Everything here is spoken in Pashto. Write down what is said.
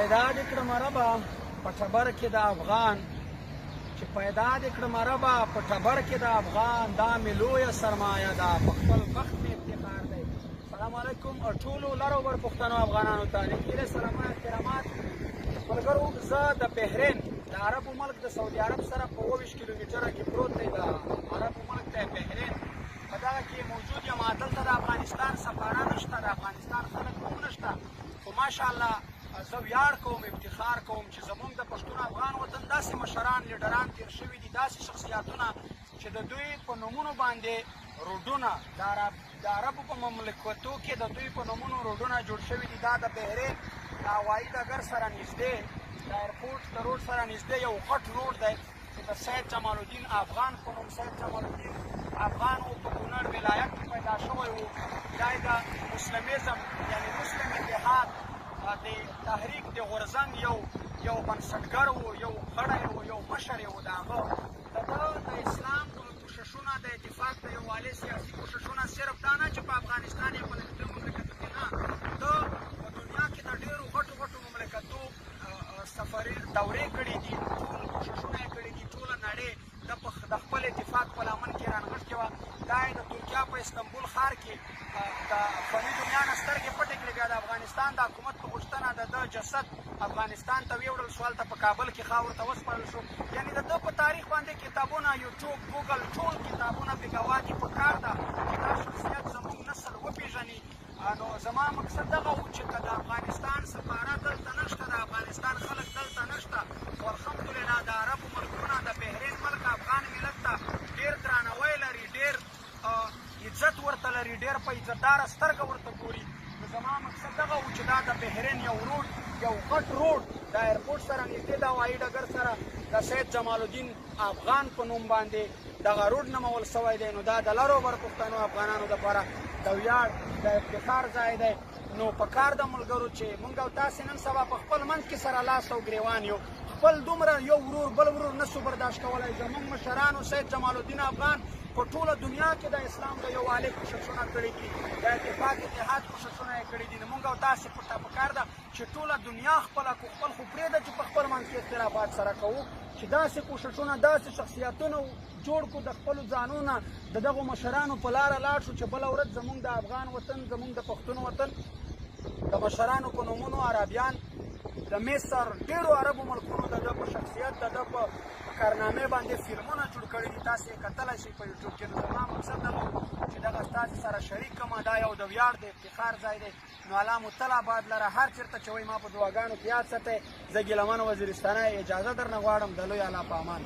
پیدا دې کړم ربه په ټبر کې د افغان، چې پیدا دې کړم ربه په ټبر کې د افغان، دا مې لویه سرمایه ده په خپل بخت مې افتخار دی. سلام علیکم ټولو لرو بر پښتنو افغانانو ته نږدې سلامات احترامات. ملګرو زه د بحرین د عربو ملک د سعودي عرب سره په 22 کیلومتره کې پروت دی. د عربو ملک دی بحرین، په دغه کې موجود یم. دلته د افغانستان سفاران نشته، د افغانستان خلک هم نشته، خو ماشاءالله زه ویاړ کوم، افتخار کوم چې زموږ د پښتون افغان وطن داسې مشران لیډران تیر شوي دي، داسې شخصیتونه چې د دوی په نومونو باندې روډونه د عربو په مملکتو کې د دوی په نومونو روډونه جوړ شوي دي. دا د بحرین د هوایي ډګر سره نږدې د ایرپورټ د روډ سره نږدې یو غټ روډ دی چې د سید جمال الدین افغان په نوم سید جمال الدین افغان و په کونړ ولایت کې پیدا شوی و. دا د مسلمیزم یعنی مسلم اتحاد د تحریک د غورځنګ یو بنسټګر و، یو غړی و، یو مشر و. د هغه د اسلام کوششونه د اتفاق د یووالي سیاسي کوششونه صرف دا نه چې په افغانستان یا په نږدې مملکتو کې نه، د دنیا کې د ډېرو غټو غټو مملکتو سفري دورې کړي دي، ټول کوششونه یې کړي دي. ټوله نړۍ د خپل اتفاق په لمن کې رانغښتې وه. دا یې د ترکیه په استنبول ښار کې د فني دنیا نه سترګې پټې کړې. بیا د افغانستان د حکومت په غوښتنه د ده جسد افغانستان ته ویوړل شو، هلته په کابل کې خاورو ته وسپارل شو. یعنې د ده په تاریخ باندې کتابونه، یوټیوب، ګوګل ټول کتابونه بې ګواه دي. په کار ده چې دا شخصیت زموږ نسل وپېژني. نو زما مقصد دغه و چې که د افغانستان سفارت دلته نشته، د افغانستان خلک دلته نشته، خو الحمدلله د عربو ملکونه د بحرین ملک افغان ملت ته ډېر درناوی لري، ډېر عزت ورته لري، ډېر په عزتداره سترګه ورته ګوري. نو زما مقصد دغه و چې دا د بحرین یو روډ، یو غټ روډ د ایرپورټ سره نږدې د هوایي ډګر سره د سید جمال الدین افغان په نوم باندې دغه روډ نومول سوی دی. نو دا د لرو بر پښتنو افغانانو لپاره د ویاړ د افتخار ځای دی. نو په کار د ملګرو چې موږ او تاسې نن سبا په خپل منځ کې سره لاس او ګریوان یو، خپل دومره یو ورور بل ورور نسو برداشت کولی. زموږ مشرانو سید جمال الدین افغان په ټوله دنیا کې د اسلام د یووالي کوششونه کړي دي، د اتفاق اتحاد کوششونه یې کړي دي. نو موږ او تاسې په کار ده چې ټوله دنیا خپله کړو. خپل خو پرېږده چې په خپل منځ کې اختلافات سره کوو، چې داسې کوششونه، داسې شخصیتونه جوړ کړو د خپلو ځانونه د دغو مشرانو په لاره لاړ شو، چې بله ورځ زموږ د افغان وطن، زموږ د پښتون وطن د مشرانو په نومونو عربیان د مصر ډېرو عربو ملکونو د ده په شخصیت، د ده په کارنامې باندې فلمونه جوړ کړي دي. تاسې یې کتلی شئ په یوټیوب کې. نو زما مقصد دغه چې دغه ستاسې سره شریک کړم. دا یو د ویاړ د افتخار ځای دی. نو الله مو تل آباد لره. هر چېرته چې وایي ما په دعاګانو کې یاد ساتئ. زه ګیلمن وزیرستانی اجازه درنه غواړم. د لوی الله په امان.